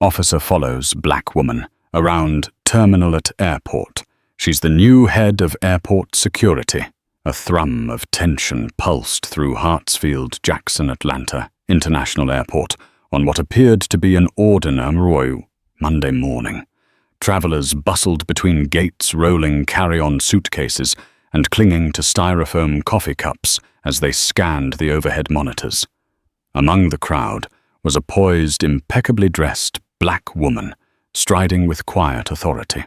Officer follows black woman around terminal at airport. She's the new head of airport security. A thrum of tension pulsed through Hartsfield-Jackson Atlanta International Airport on what appeared to be an ordinary Monday morning. Travelers bustled between gates, rolling carry-on suitcases and clinging to styrofoam coffee cups as they scanned the overhead monitors. Among the crowd was a poised, impeccably dressed black woman, striding with quiet authority.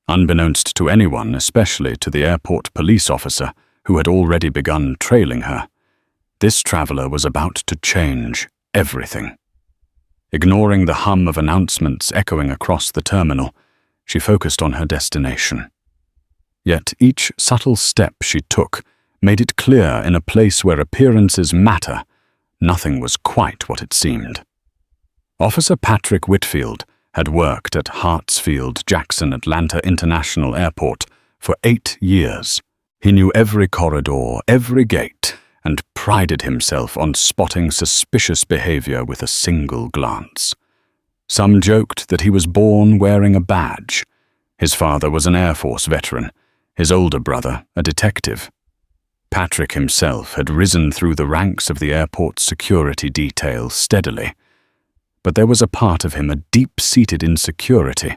Unbeknownst to anyone, especially to the airport police officer who had already begun trailing her, this traveler was about to change everything. Ignoring the hum of announcements echoing across the terminal, she focused on her destination. Yet each subtle step she took made it clear in a place where appearances matter, nothing was quite what it seemed. Officer Patrick Whitfield had worked at Hartsfield-Jackson Atlanta International Airport for 8 years. He knew every corridor, every gate, and prided himself on spotting suspicious behavior with a single glance. Some joked that he was born wearing a badge. His father was an Air Force veteran, his older brother a detective. Patrick himself had risen through the ranks of the airport's security detail steadily, but there was a part of him, a deep-seated insecurity,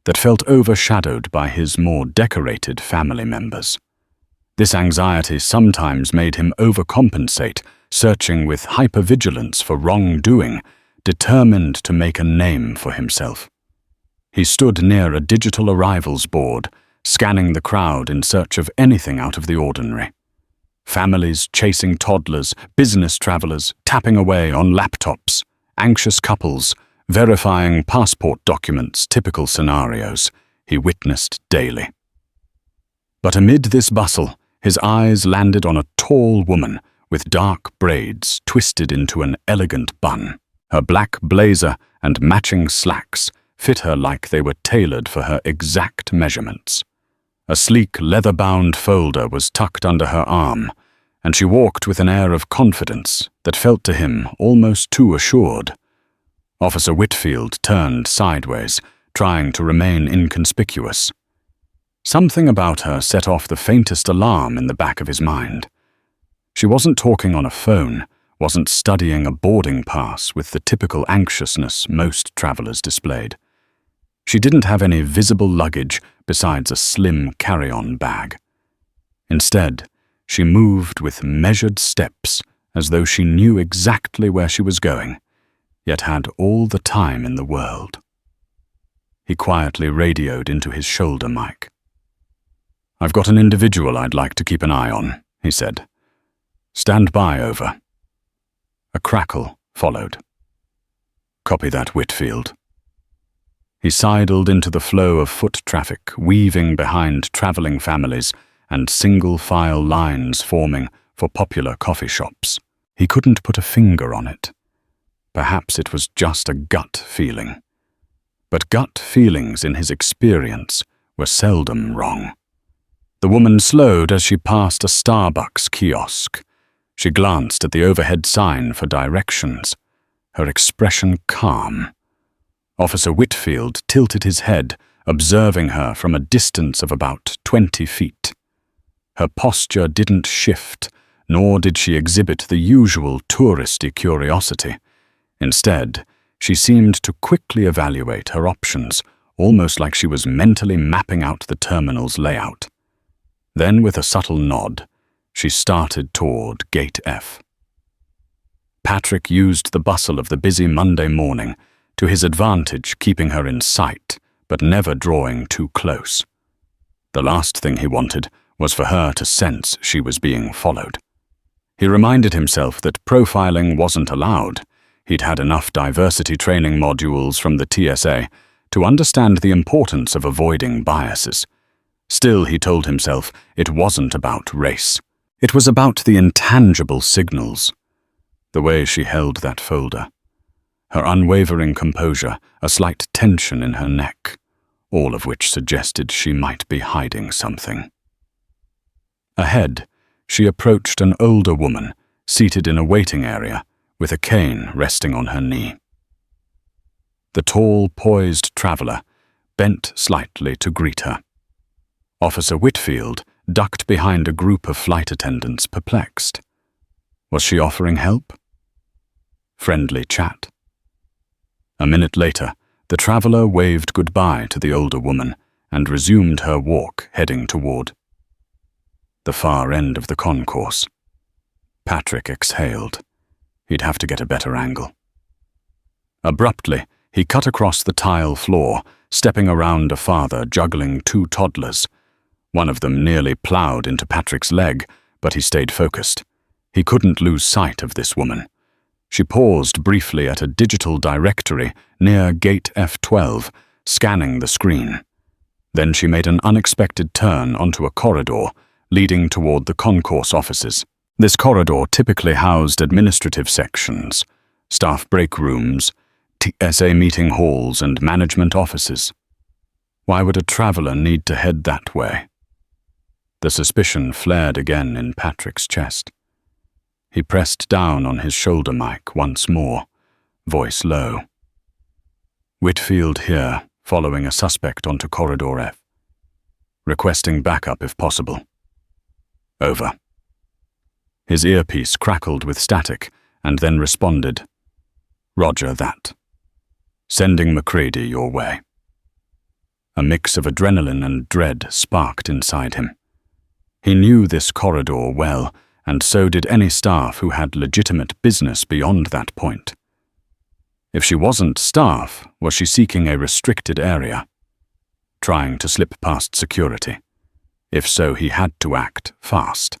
that felt overshadowed by his more decorated family members. This anxiety sometimes made him overcompensate, searching with hypervigilance for wrongdoing, determined to make a name for himself. He stood near a digital arrivals board, scanning the crowd in search of anything out of the ordinary. Families chasing toddlers, business travelers tapping away on laptops, anxious couples verifying passport documents, typical scenarios he witnessed daily. But amid this bustle, his eyes landed on a tall woman with dark braids twisted into an elegant bun. Her black blazer and matching slacks fit her like they were tailored for her exact measurements. A sleek leather-bound folder was tucked under her arm, and she walked with an air of confidence that felt to him almost too assured. Officer Whitfield turned sideways, trying to remain inconspicuous. Something about her set off the faintest alarm in the back of his mind. She wasn't talking on a phone, wasn't studying a boarding pass with the typical anxiousness most travelers displayed. She didn't have any visible luggage besides a slim carry-on bag. Instead, she moved with measured steps as though she knew exactly where she was going, yet had all the time in the world. He quietly radioed into his shoulder mic. "I've got an individual I'd like to keep an eye on," he said. "Stand by, over." A crackle followed. "Copy that, Whitfield." He sidled into the flow of foot traffic, weaving behind traveling families and single-file lines forming for popular coffee shops. He couldn't put a finger on it. Perhaps it was just a gut feeling. But gut feelings, in his experience, were seldom wrong. The woman slowed as she passed a Starbucks kiosk. She glanced at the overhead sign for directions, her expression calm. Officer Whitfield tilted his head, observing her from a distance of about 20 feet. Her posture didn't shift, nor did she exhibit the usual touristy curiosity. Instead, she seemed to quickly evaluate her options, almost like she was mentally mapping out the terminal's layout. Then, with a subtle nod, she started toward Gate F. Patrick used the bustle of the busy Monday morning to his advantage, keeping her in sight, but never drawing too close. The last thing he wanted was for her to sense she was being followed. He reminded himself that profiling wasn't allowed. He'd had enough diversity training modules from the TSA to understand the importance of avoiding biases. Still, he told himself, it wasn't about race. It was about the intangible signals. The way she held that folder, her unwavering composure, a slight tension in her neck, all of which suggested she might be hiding something. Ahead, she approached an older woman seated in a waiting area with a cane resting on her knee. The tall, poised traveller bent slightly to greet her. Officer Whitfield ducked behind a group of flight attendants, perplexed. Was she offering help? Friendly chat. A minute later, the traveller waved goodbye to the older woman and resumed her walk, heading toward the far end of the concourse. Patrick exhaled. He'd have to get a better angle. Abruptly, he cut across the tile floor, stepping around a father juggling two toddlers. One of them nearly ploughed into Patrick's leg, but he stayed focused. He couldn't lose sight of this woman. She paused briefly at a digital directory near gate F12, scanning the screen. Then she made an unexpected turn onto a corridor leading toward the concourse offices. This corridor typically housed administrative sections, staff break rooms, TSA meeting halls, and management offices. Why would a traveller need to head that way? The suspicion flared again in Patrick's chest. He pressed down on his shoulder mic once more, voice low. Whitfield here, following a suspect onto Corridor F. Requesting backup if possible. Over. His earpiece crackled with static and then responded, Roger that. Sending McCready your way. A mix of adrenaline and dread sparked inside him. He knew this corridor well, and so did any staff who had legitimate business beyond that point. If she wasn't staff, was she seeking a restricted area? Trying to slip past security? If so, he had to act fast.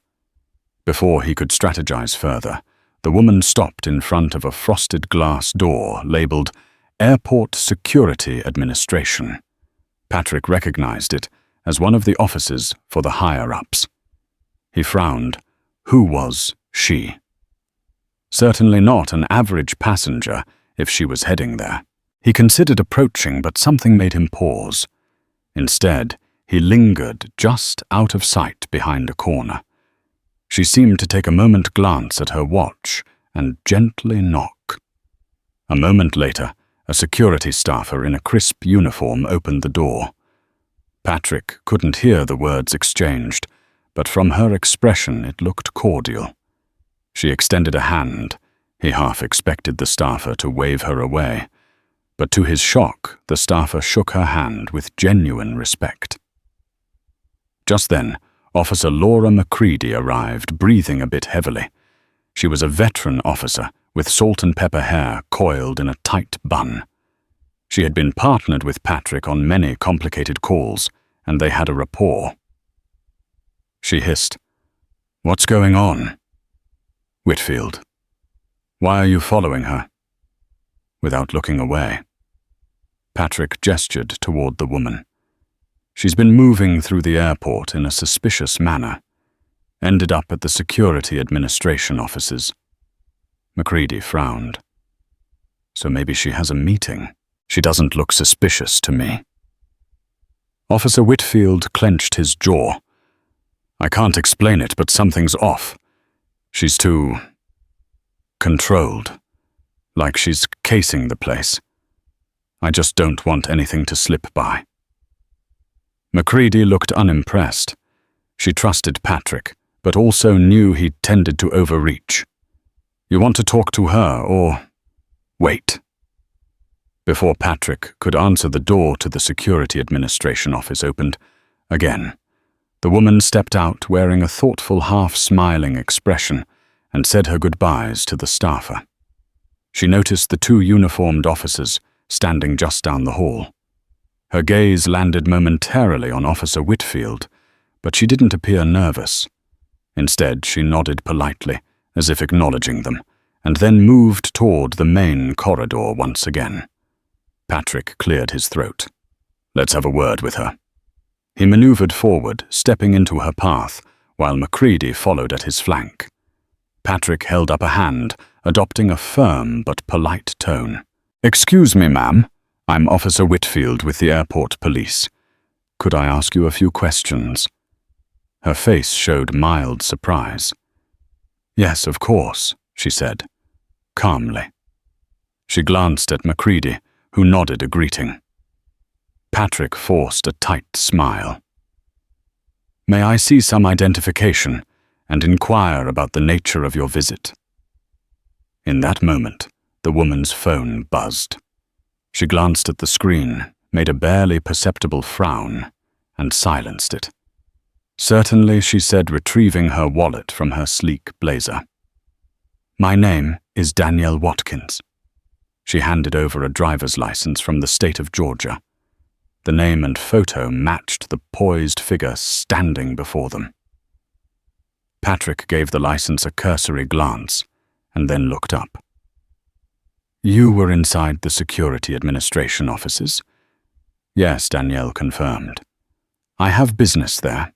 Before he could strategize further, the woman stopped in front of a frosted glass door labeled Airport Security Administration. Patrick recognized it as one of the offices for the higher-ups. He frowned. Who was she? Certainly not an average passenger if she was heading there. He considered approaching, but something made him pause. Instead, he lingered just out of sight behind a corner. She seemed to take a moment glance at her watch and gently knock. A moment later, a security staffer in a crisp uniform opened the door. Patrick couldn't hear the words exchanged, but from her expression it looked cordial. She extended a hand. He half expected the staffer to wave her away, but to his shock, the staffer shook her hand with genuine respect. Just then, Officer Laura McCready arrived, breathing a bit heavily. She was a veteran officer with salt and pepper hair coiled in a tight bun. She had been partnered with Patrick on many complicated calls, and they had a rapport. She hissed, "What's going on?" "Whitfield. Why are you following her?" Without looking away, Patrick gestured toward the woman. "She's been moving through the airport in a suspicious manner. Ended up at the Security Administration offices." McCready frowned. "So maybe she has a meeting. She doesn't look suspicious to me." Officer Whitfield clenched his jaw. "I can't explain it, but something's off. She's too controlled, like she's casing the place. I just don't want anything to slip by." McCready looked unimpressed. She trusted Patrick, but also knew he tended to overreach. "You want to talk to her, or wait?" Before Patrick could answer, the door to the Security Administration office opened again. The woman stepped out wearing a thoughtful, half-smiling expression and said her goodbyes to the staffer. She noticed the two uniformed officers standing just down the hall. Her gaze landed momentarily on Officer Whitfield, but she didn't appear nervous. Instead, she nodded politely, as if acknowledging them, and then moved toward the main corridor once again. Patrick cleared his throat. "Let's have a word with her." He maneuvered forward, stepping into her path, while McCready followed at his flank. Patrick held up a hand, adopting a firm but polite tone. "Excuse me, ma'am. I'm Officer Whitfield with the airport police. Could I ask you a few questions?" Her face showed mild surprise. "Yes, of course," she said, calmly. She glanced at McCready, who nodded a greeting. Patrick forced a tight smile. "May I see some identification and inquire about the nature of your visit?" In that moment, the woman's phone buzzed. She glanced at the screen, made a barely perceptible frown, and silenced it. "Certainly," she said, retrieving her wallet from her sleek blazer. "My name is Danielle Watkins." She handed over a driver's license from the state of Georgia. The name and photo matched the poised figure standing before them. Patrick gave the license a cursory glance and then looked up. "You were inside the Security Administration offices?" "Yes," Danielle confirmed. "I have business there."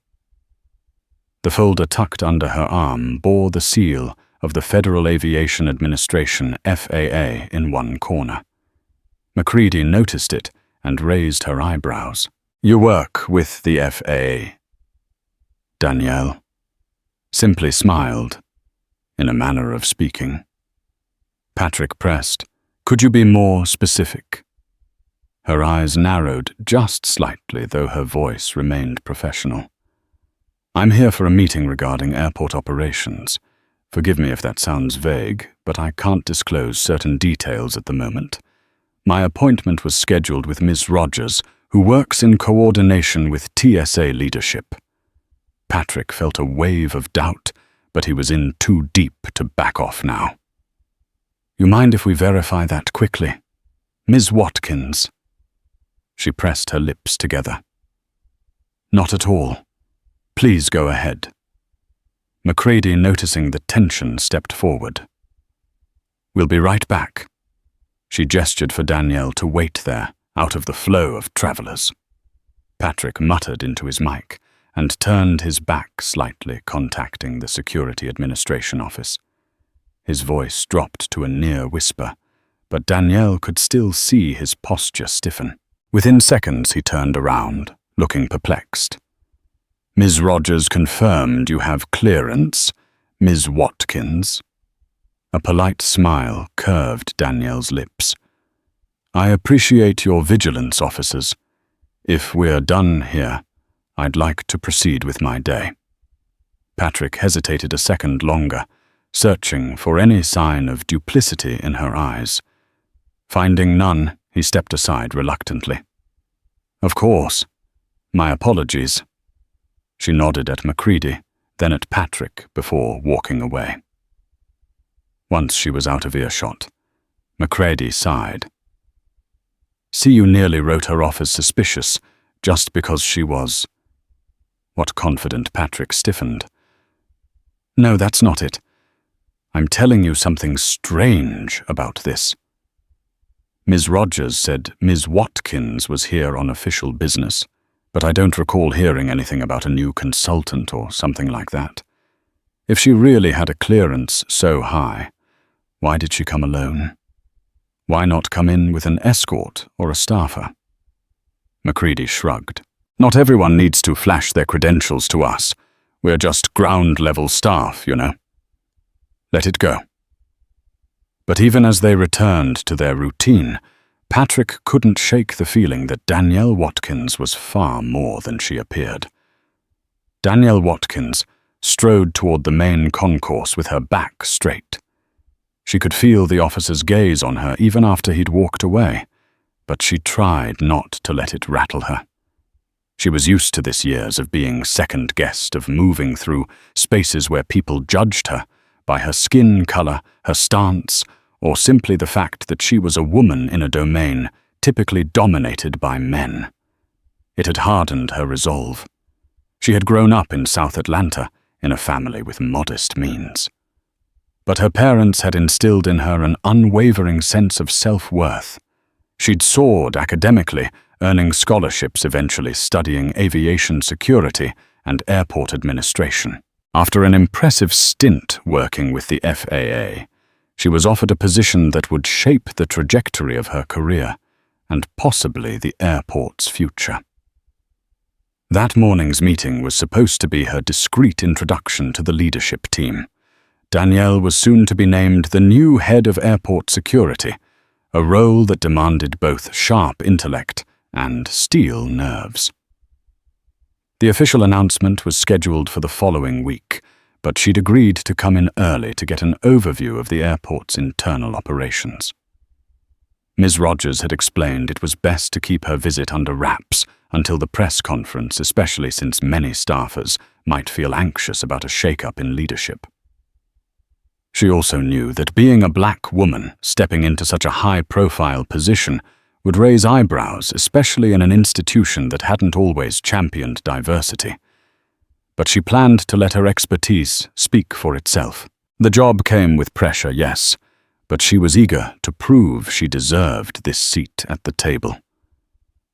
The folder tucked under her arm bore the seal of the Federal Aviation Administration, FAA, in one corner. MacReady noticed it and raised her eyebrows. "You work with the FAA?" Danielle simply smiled, in a manner of speaking. Patrick pressed, "Could you be more specific?" Her eyes narrowed just slightly, though her voice remained professional. "I'm here for a meeting regarding airport operations. Forgive me if that sounds vague, but I can't disclose certain details at the moment. My appointment was scheduled with Ms. Rogers, who works in coordination with TSA leadership." Patrick felt a wave of doubt, but he was in too deep to back off now. "You mind if we verify that quickly? Ms. Watkins." She pressed her lips together. "Not at all. Please go ahead." MacReady, noticing the tension, stepped forward. "We'll be right back." She gestured for Danielle to wait there, out of the flow of travelers. Patrick muttered into his mic and turned his back slightly, contacting the Security Administration office. His voice dropped to a near whisper, but Danielle could still see his posture stiffen. Within seconds, he turned around, looking perplexed. "Ms. Rogers confirmed you have clearance, Ms. Watkins." A polite smile curved Danielle's lips. "I appreciate your vigilance, officers. If we're done here, I'd like to proceed with my day." Patrick hesitated a second longer, searching for any sign of duplicity in her eyes. Finding none, he stepped aside reluctantly. "Of course. My apologies." She nodded at MacReady, then at Patrick before walking away. Once she was out of earshot, MacReady sighed. "See, you nearly wrote her off as suspicious just because she was—" What confident Patrick stiffened. "No, that's not it. I'm telling you something strange about this. Ms. Rogers said Ms. Watkins was here on official business, but I don't recall hearing anything about a new consultant or something like that. If she really had a clearance so high, why did she come alone? Why not come in with an escort or a staffer?" MacReady shrugged. "Not everyone needs to flash their credentials to us. We're just ground-level staff, you know. Let it go." But even as they returned to their routine, Patrick couldn't shake the feeling that Danielle Watkins was far more than she appeared. Danielle Watkins strode toward the main concourse with her back straight. She could feel the officer's gaze on her even after he'd walked away, but she tried not to let it rattle her. She was used to this years of being second-guessed, of moving through spaces where people judged her by her skin color, her stance, or simply the fact that she was a woman in a domain typically dominated by men. It had hardened her resolve. She had grown up in South Atlanta in a family with modest means. But her parents had instilled in her an unwavering sense of self-worth. She'd soared academically, earning scholarships, eventually studying aviation security and airport administration. After an impressive stint working with the FAA, she was offered a position that would shape the trajectory of her career and possibly the airport's future. That morning's meeting was supposed to be her discreet introduction to the leadership team. Danielle was soon to be named the new head of airport security, a role that demanded both sharp intellect and steel nerves. The official announcement was scheduled for the following week, but she'd agreed to come in early to get an overview of the airport's internal operations. Ms. Rogers had explained it was best to keep her visit under wraps until the press conference, especially since many staffers might feel anxious about a shake-up in leadership. She also knew that being a black woman stepping into such a high-profile position would raise eyebrows, especially in an institution that hadn't always championed diversity. But she planned to let her expertise speak for itself. The job came with pressure, yes, but she was eager to prove she deserved this seat at the table.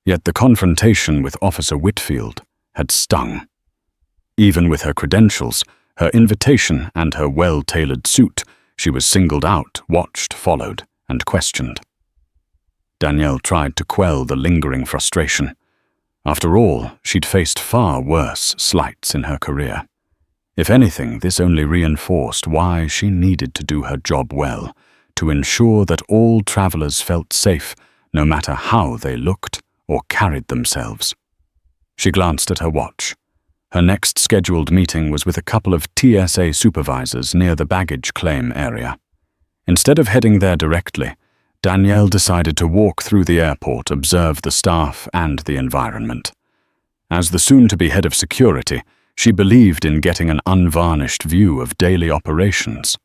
Yet the confrontation with Officer Whitfield had stung. Even with her credentials, her invitation, and her well-tailored suit, she was singled out, watched, followed, and questioned. Danielle tried to quell the lingering frustration. After all, she'd faced far worse slights in her career. If anything, this only reinforced why she needed to do her job well, to ensure that all travelers felt safe, no matter how they looked or carried themselves. She glanced at her watch. Her next scheduled meeting was with a couple of TSA supervisors near the baggage claim area. Instead of heading there directly, Danielle decided to walk through the airport, observe the staff and the environment. As the soon-to-be head of security, she believed in getting an unvarnished view of daily operations.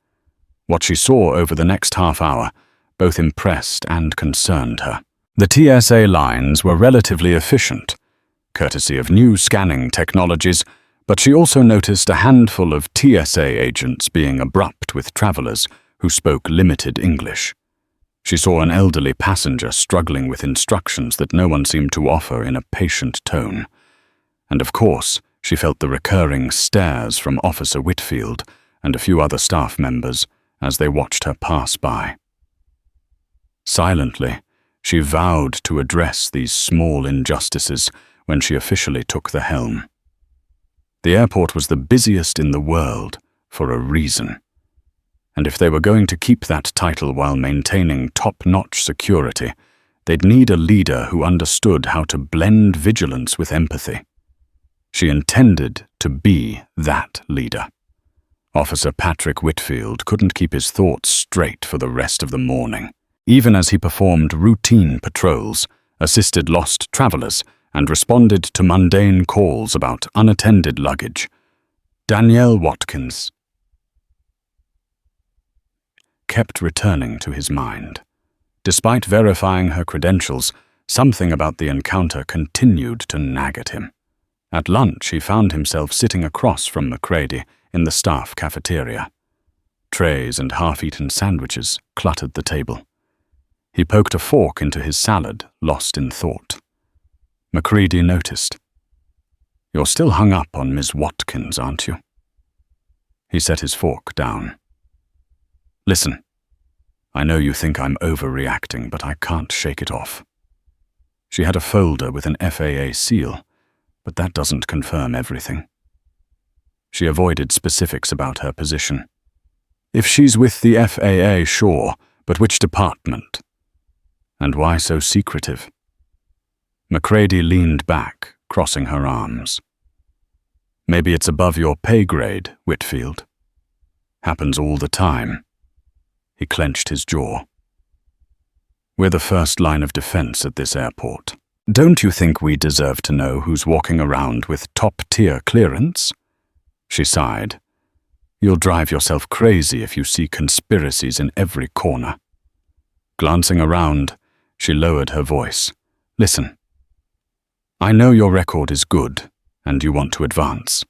What she saw over the next half hour both impressed and concerned her. The TSA lines were relatively efficient, courtesy of new scanning technologies, but she also noticed a handful of TSA agents being abrupt with travelers who spoke limited English. She saw an elderly passenger struggling with instructions that no one seemed to offer in a patient tone. And of course, she felt the recurring stares from Officer Whitfield and a few other staff members as they watched her pass by. Silently, she vowed to address these small injustices when she officially took the helm. The airport was the busiest in the world for a reason. And if they were going to keep that title while maintaining top-notch security, they'd need a leader who understood how to blend vigilance with empathy. She intended to be that leader. Officer Patrick Whitfield couldn't keep his thoughts straight for the rest of the morning. Even as he performed routine patrols, assisted lost travelers, and responded to mundane calls about unattended luggage, Danielle Watkins kept returning to his mind. Despite verifying her credentials, something about the encounter continued to nag at him. At lunch, he found himself sitting across from McCready in the staff cafeteria. Trays and half-eaten sandwiches cluttered the table. He poked a fork into his salad, lost in thought. McCready noticed. "You're still hung up on Ms. Watkins, aren't you?" He set his fork down. "Listen, I know you think I'm overreacting, but I can't shake it off. She had a folder with an FAA seal, but that doesn't confirm everything." She avoided specifics about her position. "If she's with the FAA, sure, but which department? And why so secretive?" McCready leaned back, crossing her arms. "Maybe it's above your pay grade, Whitfield. Happens all the time." He clenched his jaw. "We're the first line of defense at this airport. Don't you think we deserve to know who's walking around with top-tier clearance?" She sighed. "You'll drive yourself crazy if you see conspiracies in every corner." Glancing around, she lowered her voice. "Listen, I know your record is good, and you want to advance.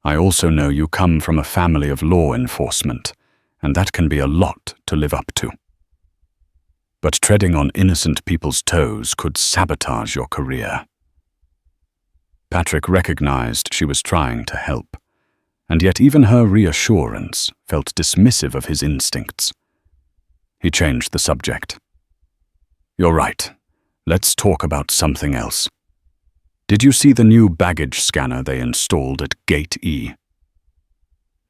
I also know you come from a family of law enforcement, and that can be a lot to live up to. But treading on innocent people's toes could sabotage your career." Patrick recognized she was trying to help, and yet even her reassurance felt dismissive of his instincts. He changed the subject. "You're right. Let's talk about something else. Did you see the new baggage scanner they installed at Gate E?"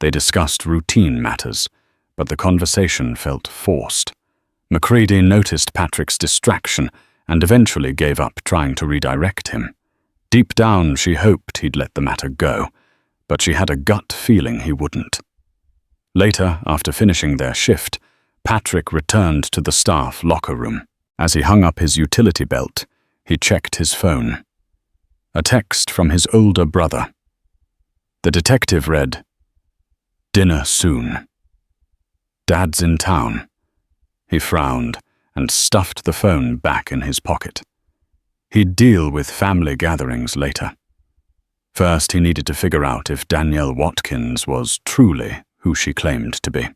They discussed routine matters, but the conversation felt forced. McCready noticed Patrick's distraction and eventually gave up trying to redirect him. Deep down, she hoped he'd let the matter go, but she had a gut feeling he wouldn't. Later, after finishing their shift, Patrick returned to the staff locker room. As he hung up his utility belt, he checked his phone. A text from his older brother. The detective read, "Dinner soon. Dad's in town." He frowned and stuffed the phone back in his pocket. He'd deal with family gatherings later. First, he needed to figure out if Danielle Watkins was truly who she claimed to be.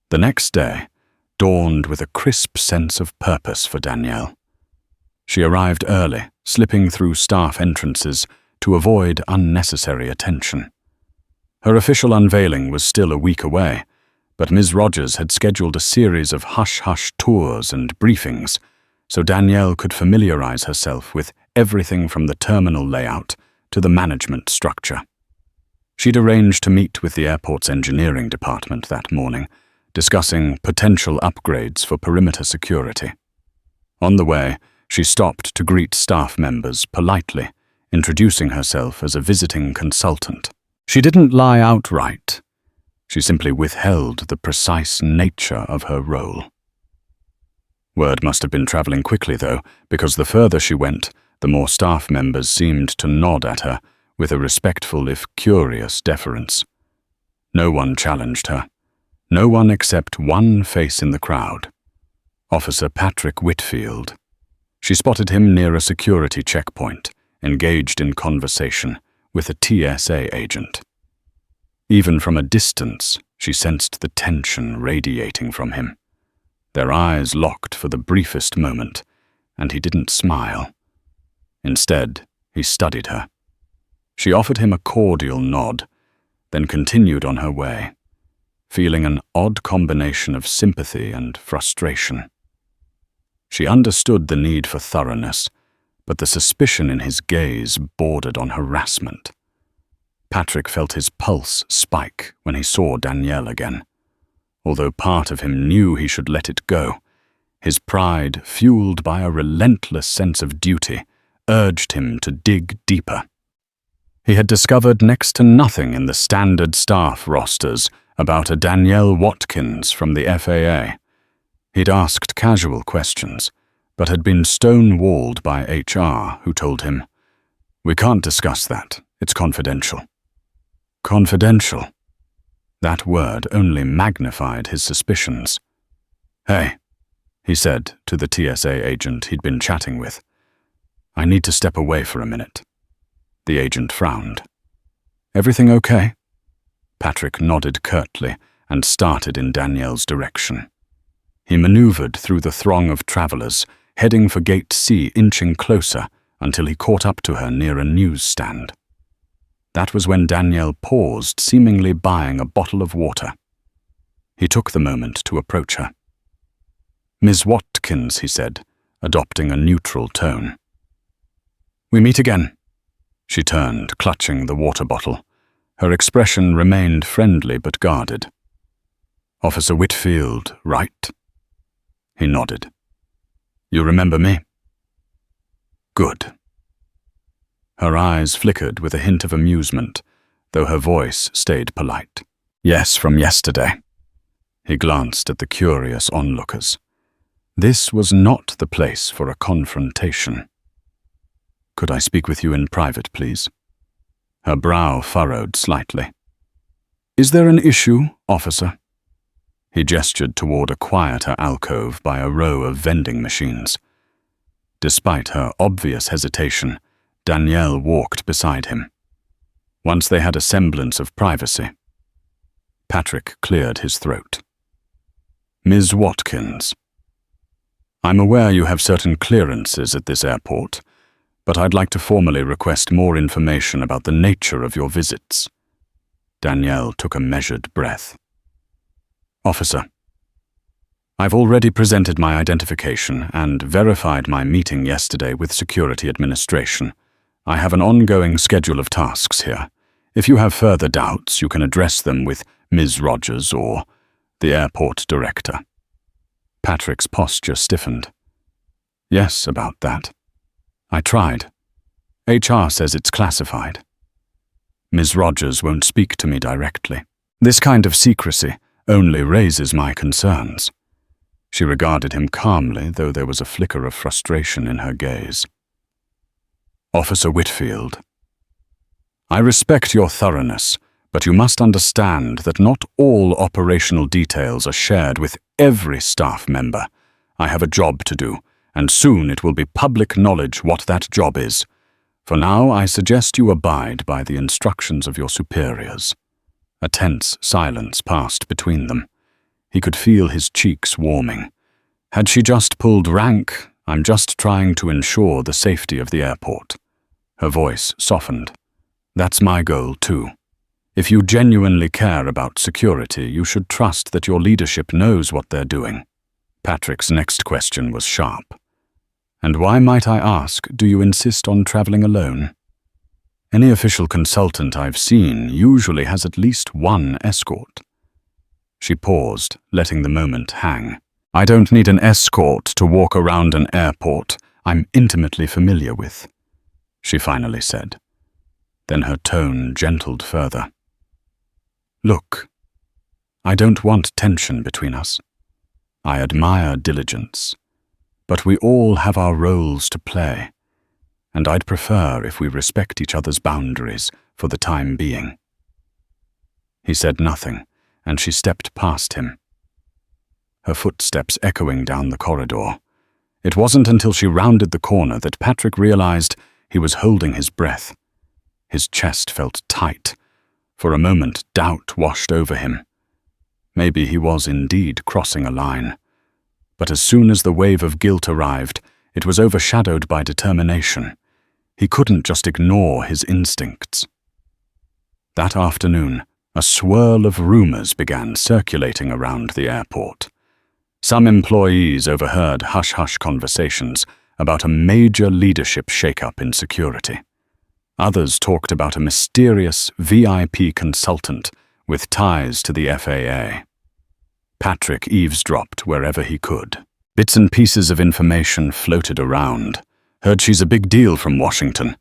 The next day dawned with a crisp sense of purpose for Danielle. She arrived early, slipping through staff entrances to avoid unnecessary attention. Her official unveiling was still a week away, but Ms. Rogers had scheduled a series of hush-hush tours and briefings, so Danielle could familiarize herself with everything from the terminal layout to the management structure. She'd arranged to meet with the airport's engineering department that morning, discussing potential upgrades for perimeter security. On the way, she stopped to greet staff members politely, introducing herself as a visiting consultant. She didn't lie outright. She simply withheld the precise nature of her role. Word must have been traveling quickly, though, because the further she went, the more staff members seemed to nod at her with a respectful if curious deference. No one challenged her. No one except one face in the crowd. Officer Patrick Whitfield. She spotted him near a security checkpoint, engaged in conversation with a TSA agent. Even from a distance, she sensed the tension radiating from him. Their eyes locked for the briefest moment, and he didn't smile. Instead, he studied her. She offered him a cordial nod, then continued on her way, feeling an odd combination of sympathy and frustration. She understood the need for thoroughness, but the suspicion in his gaze bordered on harassment. Patrick felt his pulse spike when he saw Danielle again. Although part of him knew he should let it go, his pride, fueled by a relentless sense of duty, urged him to dig deeper. He had discovered next to nothing in the standard staff rosters about a Danielle Watkins from the FAA. He'd asked casual questions, but had been stonewalled by HR, who told him, "We can't discuss that. It's confidential." Confidential. That word only magnified his suspicions. "Hey," he said to the TSA agent he'd been chatting with. "I need to step away for a minute." The agent frowned. "Everything okay?" Patrick nodded curtly and started in Danielle's direction. He maneuvered through the throng of travelers, heading for Gate C, inching closer until he caught up to her near a newsstand. That was when Danielle paused, seemingly buying a bottle of water. He took the moment to approach her. "Ms. Watkins," he said, adopting a neutral tone. "We meet again." She turned, clutching the water bottle. Her expression remained friendly but guarded. "Officer Whitfield, right?" He nodded. "You remember me?" "Good." Her eyes flickered with a hint of amusement, though her voice stayed polite. "Yes, from yesterday." He glanced at the curious onlookers. This was not the place for a confrontation. "Could I speak with you in private, please?" Her brow furrowed slightly. "Is there an issue, officer?" He gestured toward a quieter alcove by a row of vending machines. Despite her obvious hesitation, Danielle walked beside him. Once they had a semblance of privacy, Patrick cleared his throat. "Ms. Watkins, I'm aware you have certain clearances at this airport, but I'd like to formally request more information about the nature of your visits." Danielle took a measured breath. "Officer, I've already presented my identification and verified my meeting yesterday with Security Administration. I have an ongoing schedule of tasks here. If you have further doubts, you can address them with Ms. Rogers or the airport director." Patrick's posture stiffened. Yes, about that. I tried. HR says it's classified. Ms. Rogers won't speak to me directly. This kind of secrecy only raises my concerns. She regarded him calmly, though there was a flicker of frustration in her gaze. Officer Whitfield, I respect your thoroughness, but you must understand that not all operational details are shared with every staff member. I have a job to do, and soon it will be public knowledge what that job is. For now, I suggest you abide by the instructions of your superiors. A tense silence passed between them. He could feel his cheeks warming. Had she just pulled rank? I'm just trying to ensure the safety of the airport. Her voice softened. That's my goal, too. If you genuinely care about security, you should trust that your leadership knows what they're doing. Patrick's next question was sharp. And why, might I ask, do you insist on traveling alone? Any official consultant I've seen usually has at least one escort. She paused, letting the moment hang. I don't need an escort to walk around an airport I'm intimately familiar with, she finally said. Then her tone gentled further. Look, I don't want tension between us. I admire diligence, but we all have our roles to play, and I'd prefer if we respect each other's boundaries for the time being. He said nothing, and she stepped past him, her footsteps echoing down the corridor. It wasn't until she rounded the corner that Patrick realized he was holding his breath. His chest felt tight. For a moment, doubt washed over him. Maybe he was indeed crossing a line. But as soon as the wave of guilt arrived, it was overshadowed by determination. He couldn't just ignore his instincts. That afternoon, a swirl of rumors began circulating around the airport. Some employees overheard hush-hush conversations about a major leadership shakeup in security. Others talked about a mysterious VIP consultant with ties to the FAA. Patrick eavesdropped wherever he could. Bits and pieces of information floated around. Heard she's a big deal from Washington.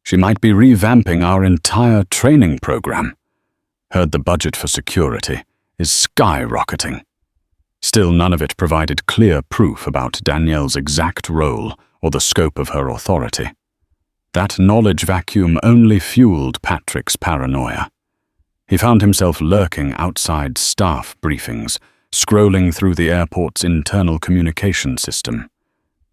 She might be revamping our entire training program. Heard the budget for security is skyrocketing. Still, none of it provided clear proof about Danielle's exact role or the scope of her authority. That knowledge vacuum only fueled Patrick's paranoia. He found himself lurking outside staff briefings, scrolling through the airport's internal communication system.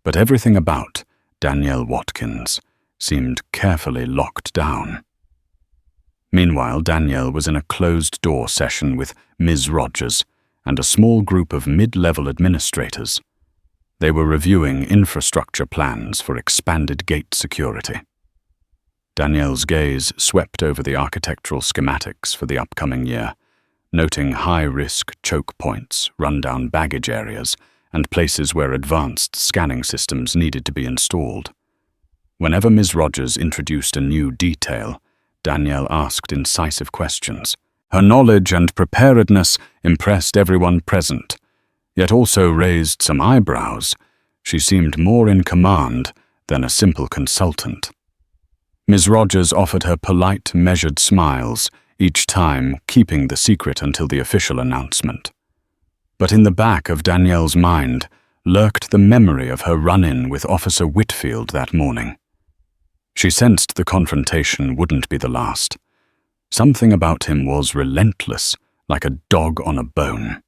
But everything about Danielle Watkins seemed carefully locked down. Meanwhile, Danielle was in a closed-door session with Ms. Rogers and a small group of mid-level administrators. They were reviewing infrastructure plans for expanded gate security. Danielle's gaze swept over the architectural schematics for the upcoming year, noting high-risk choke points, rundown baggage areas, and places where advanced scanning systems needed to be installed. Whenever Ms. Rogers introduced a new detail, Danielle asked incisive questions. Her knowledge and preparedness impressed everyone present, yet also raised some eyebrows. She seemed more in command than a simple consultant. Ms. Rogers offered her polite, measured smiles, each time keeping the secret until the official announcement. But in the back of Danielle's mind lurked the memory of her run-in with Officer Whitfield that morning. She sensed the confrontation wouldn't be the last. Something about him was relentless, like a dog on a bone.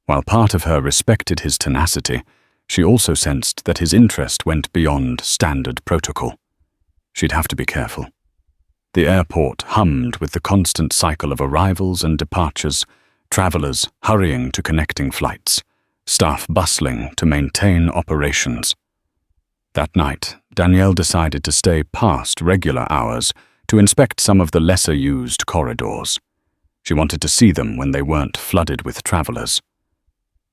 While part of her respected his tenacity, she also sensed that his interest went beyond standard protocol. She'd have to be careful. The airport hummed with the constant cycle of arrivals and departures, travelers hurrying to connecting flights, staff bustling to maintain operations. That night, Danielle decided to stay past regular hours to inspect some of the lesser-used corridors. She wanted to see them when they weren't flooded with travelers.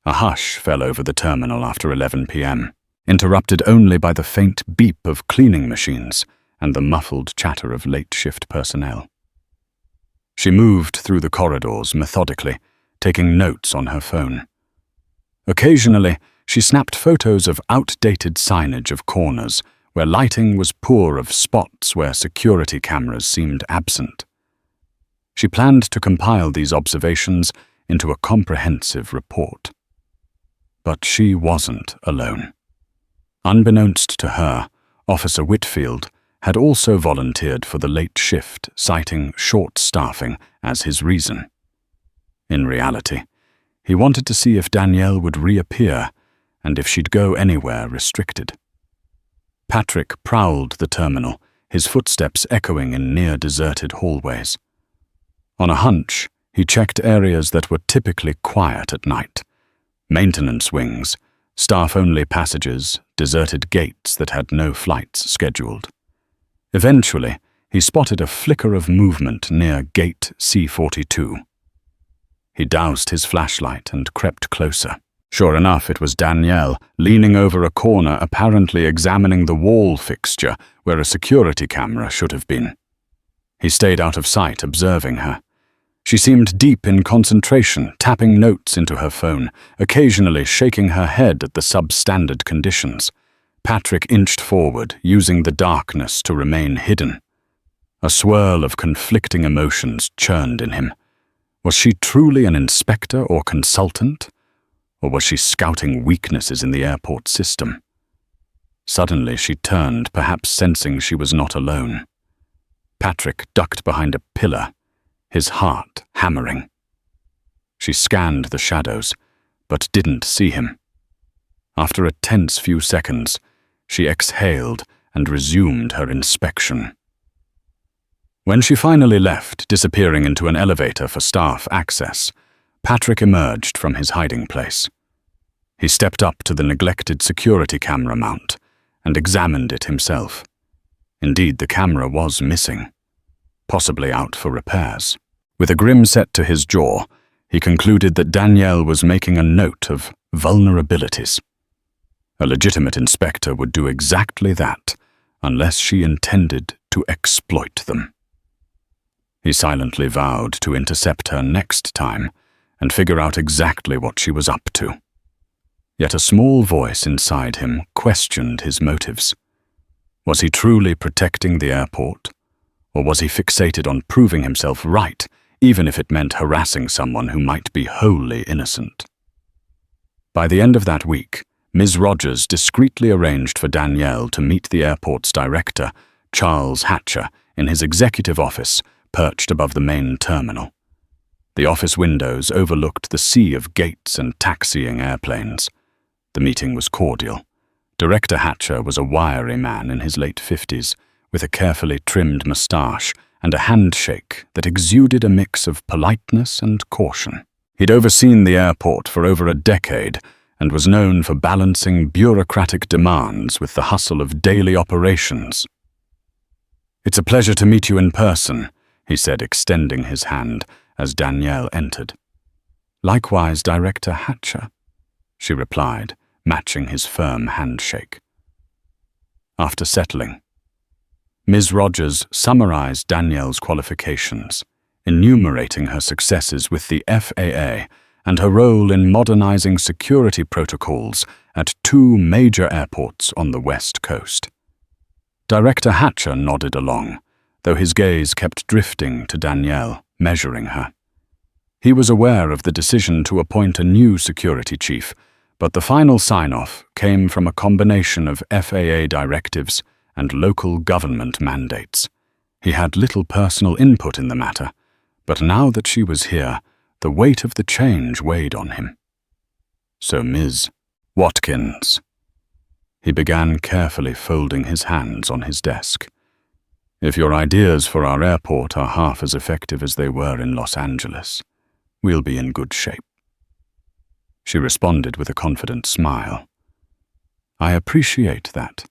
A hush fell over the terminal after 11 p.m., interrupted only by the faint beep of cleaning machines and the muffled chatter of late-shift personnel. She moved through the corridors methodically, taking notes on her phone. Occasionally, she snapped photos of outdated signage of corners where lighting was poor, of spots where security cameras seemed absent. She planned to compile these observations into a comprehensive report. But she wasn't alone. Unbeknownst to her, Officer Whitfield had also volunteered for the late shift, citing short staffing as his reason. In reality, he wanted to see if Danielle would reappear and if she'd go anywhere restricted. Patrick prowled the terminal, his footsteps echoing in near-deserted hallways. On a hunch, he checked areas that were typically quiet at night: maintenance wings, staff-only passages, deserted gates that had no flights scheduled. Eventually, he spotted a flicker of movement near Gate C-42. He doused his flashlight and crept closer. Sure enough, it was Danielle, leaning over a corner, apparently examining the wall fixture where a security camera should have been. He stayed out of sight, observing her. She seemed deep in concentration, tapping notes into her phone, occasionally shaking her head at the substandard conditions. Patrick inched forward, using the darkness to remain hidden. A swirl of conflicting emotions churned in him. Was she truly an inspector or consultant? Or was she scouting weaknesses in the airport system? Suddenly she turned, perhaps sensing she was not alone. Patrick ducked behind a pillar, his heart hammering. She scanned the shadows, but didn't see him. After a tense few seconds, she exhaled and resumed her inspection. When she finally left, disappearing into an elevator for staff access, Patrick emerged from his hiding place. He stepped up to the neglected security camera mount and examined it himself. Indeed, the camera was missing, possibly out for repairs. With a grim set to his jaw, he concluded that Danielle was making a note of vulnerabilities. A legitimate inspector would do exactly that, unless she intended to exploit them. He silently vowed to intercept her next time and figure out exactly what she was up to. Yet a small voice inside him questioned his motives. Was he truly protecting the airport? Or was he fixated on proving himself right, even if it meant harassing someone who might be wholly innocent? By the end of that week, Ms. Rogers discreetly arranged for Danielle to meet the airport's director, Charles Hatcher, in his executive office, perched above the main terminal. The office windows overlooked the sea of gates and taxiing airplanes. The meeting was cordial. Director Hatcher was a wiry man in his late 50s, with a carefully trimmed moustache and a handshake that exuded a mix of politeness and caution. He'd overseen the airport for over a decade and was known for balancing bureaucratic demands with the hustle of daily operations. "It's a pleasure to meet you in person," he said, extending his hand as Danielle entered. "Likewise, Director Hatcher," she replied, matching his firm handshake. After settling, Ms. Rogers summarized Danielle's qualifications, enumerating her successes with the FAA and her role in modernizing security protocols at 2 major airports on the West Coast. Director Hatcher nodded along, though his gaze kept drifting to Danielle, measuring her. He was aware of the decision to appoint a new security chief, but the final sign-off came from a combination of FAA directives and local government mandates. He had little personal input in the matter, but now that she was here, the weight of the change weighed on him. "So, Ms. Watkins," he began, carefully folding his hands on his desk, "if your ideas for our airport are half as effective as they were in Los Angeles, we'll be in good shape." She responded with a confident smile. "I appreciate that,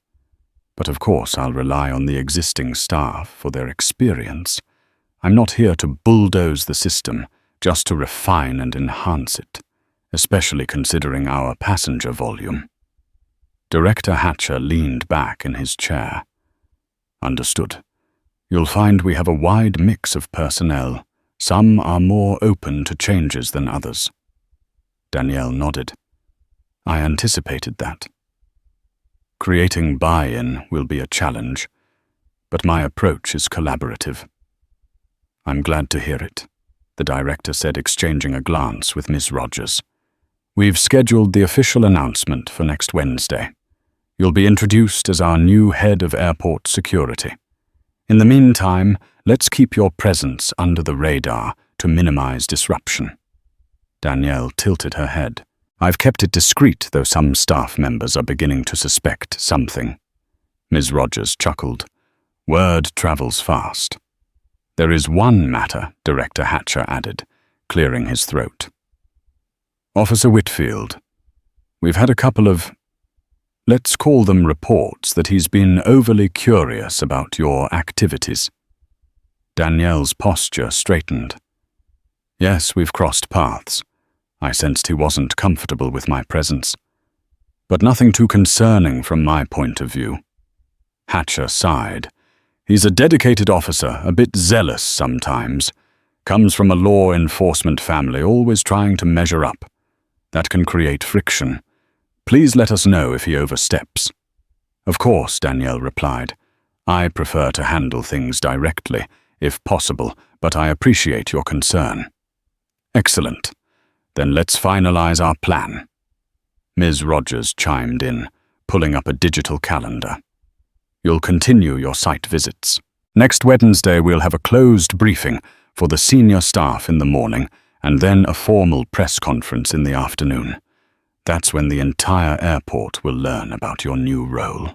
but of course I'll rely on the existing staff for their experience. I'm not here to bulldoze the system, just to refine and enhance it, especially considering our passenger volume." Director Hatcher leaned back in his chair. "Understood. You'll find we have a wide mix of personnel. Some are more open to changes than others." Danielle nodded. I anticipated that. Creating buy-in will be a challenge, but my approach is collaborative. I'm glad to hear it, the director said, exchanging a glance with Ms. Rogers. We've scheduled the official announcement for next Wednesday. You'll be introduced as our new head of airport security. In the meantime, let's keep your presence under the radar to minimize disruption. Danielle tilted her head. I've kept it discreet, though some staff members are beginning to suspect something. Ms. Rogers chuckled. Word travels fast. There is one matter, Director Hatcher added, clearing his throat. Officer Whitfield, we've had a couple of, let's call them reports, that he's been overly curious about your activities. Danielle's posture straightened. Yes, we've crossed paths. I sensed he wasn't comfortable with my presence. But nothing too concerning from my point of view. Hatcher sighed. He's a dedicated officer, a bit zealous sometimes. Comes from a law enforcement family, always trying to measure up. That can create friction. Please let us know if he oversteps. Of course, Danielle replied. I prefer to handle things directly, if possible, but I appreciate your concern. Excellent. Then let's finalize our plan. Ms. Rogers chimed in, pulling up a digital calendar. You'll continue your site visits. Next Wednesday we'll have a closed briefing for the senior staff in the morning and then a formal press conference in the afternoon. That's when the entire airport will learn about your new role.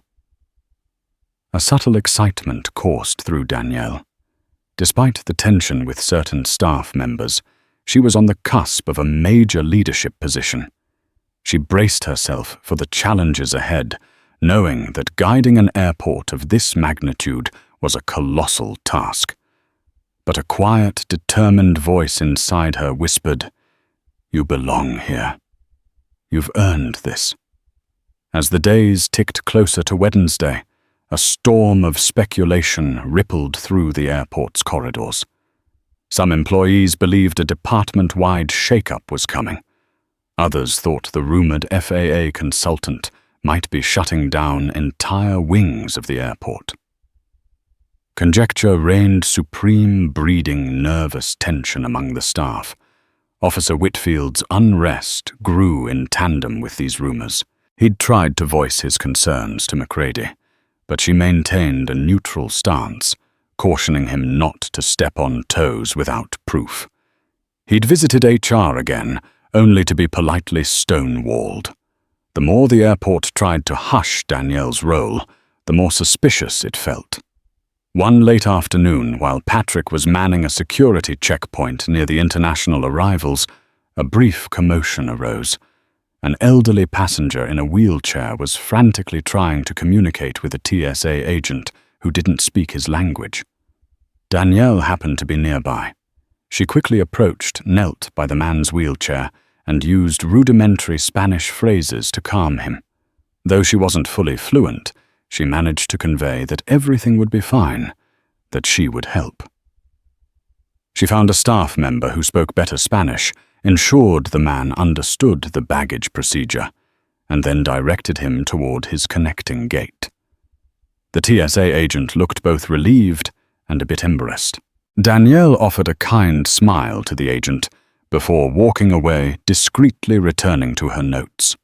A subtle excitement coursed through Danielle. Despite the tension with certain staff members, she was on the cusp of a major leadership position. She braced herself for the challenges ahead, knowing that guiding an airport of this magnitude was a colossal task. But a quiet, determined voice inside her whispered, "You belong here. You've earned this." As the days ticked closer to Wednesday, a storm of speculation rippled through the airport's corridors. Some employees believed a department-wide shakeup was coming. Others thought the rumored FAA consultant might be shutting down entire wings of the airport. Conjecture reigned supreme, breeding nervous tension among the staff. Officer Whitfield's unrest grew in tandem with these rumors. He'd tried to voice his concerns to Macready, but she maintained a neutral stance, cautioning him not to step on toes without proof. He'd visited HR again, only to be politely stonewalled. The more the airport tried to hush Danielle's role, the more suspicious it felt. One late afternoon, while Patrick was manning a security checkpoint near the international arrivals, a brief commotion arose. An elderly passenger in a wheelchair was frantically trying to communicate with a TSA agent who didn't speak his language. Danielle happened to be nearby. She quickly approached, knelt by the man's wheelchair, and used rudimentary Spanish phrases to calm him. Though she wasn't fully fluent, she managed to convey that everything would be fine, that she would help. She found a staff member who spoke better Spanish, ensured the man understood the baggage procedure, and then directed him toward his connecting gate. The TSA agent looked both relieved and a bit embarrassed. Danielle offered a kind smile to the agent, before walking away, discreetly returning to her notes.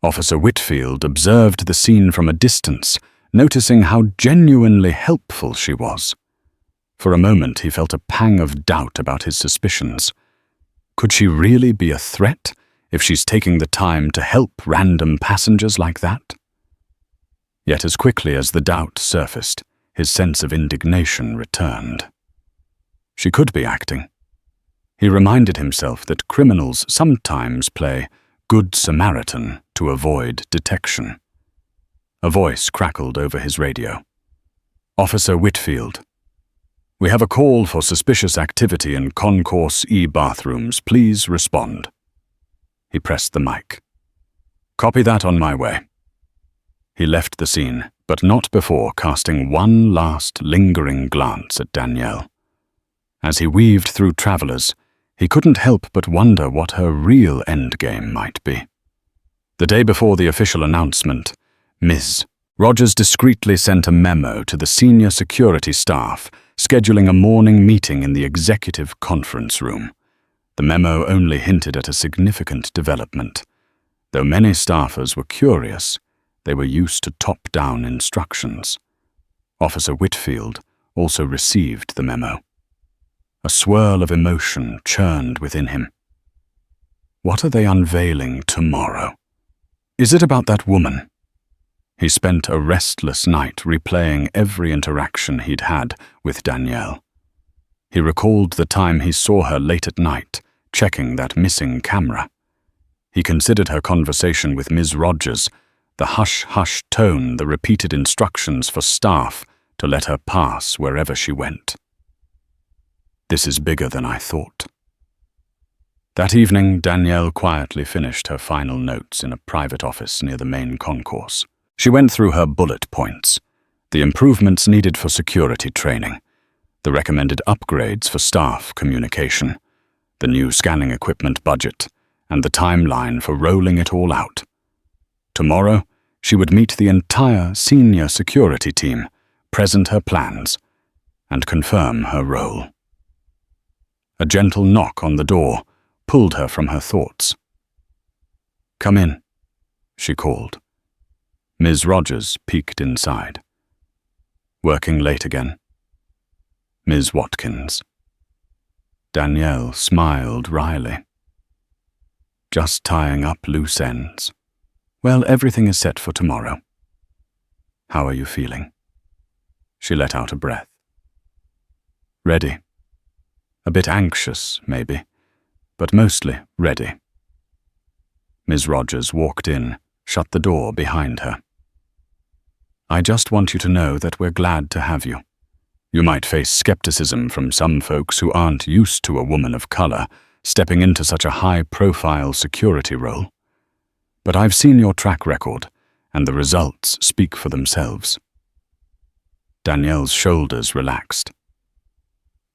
Officer Whitfield observed the scene from a distance, noticing how genuinely helpful she was. For a moment he felt a pang of doubt about his suspicions. Could she really be a threat if she's taking the time to help random passengers like that? Yet as quickly as the doubt surfaced, his sense of indignation returned. She could be acting. He reminded himself that criminals sometimes play Good Samaritan to avoid detection. A voice crackled over his radio. "Officer Whitfield, we have a call for suspicious activity in Concourse E bathrooms. Please respond." He pressed the mic. "Copy that, on my way." He left the scene, but not before casting one last lingering glance at Danielle. As he weaved through travelers, he couldn't help but wonder what her real endgame might be. The day before the official announcement, Ms. Rogers discreetly sent a memo to the senior security staff, scheduling a morning meeting in the executive conference room. The memo only hinted at a significant development. Though many staffers were curious, they were used to top-down instructions. Officer Whitfield also received the memo. A swirl of emotion churned within him. What are they unveiling tomorrow? Is it about that woman? He spent a restless night replaying every interaction he'd had with Danielle. He recalled the time he saw her late at night, checking that missing camera. He considered her conversation with Ms. Rogers, the hush-hush tone, the repeated instructions for staff to let her pass wherever she went. This is bigger than I thought. That evening, Danielle quietly finished her final notes in a private office near the main concourse. She went through her bullet points, the improvements needed for security training, the recommended upgrades for staff communication, the new scanning equipment budget, and the timeline for rolling it all out. Tomorrow, she would meet the entire senior security team, present her plans, and confirm her role. A gentle knock on the door pulled her from her thoughts. "Come in," she called. Ms. Rogers peeked inside. "Working late again?" "Ms. Watkins." Danielle smiled wryly. "Just tying up loose ends. Well, everything is set for tomorrow. How are you feeling?" She let out a breath. "Ready. A bit anxious, maybe, but mostly ready." Ms. Rogers walked in, shut the door behind her. "I just want you to know that we're glad to have you. You might face skepticism from some folks who aren't used to a woman of color stepping into such a high-profile security role. But I've seen your track record, and the results speak for themselves." Danielle's shoulders relaxed.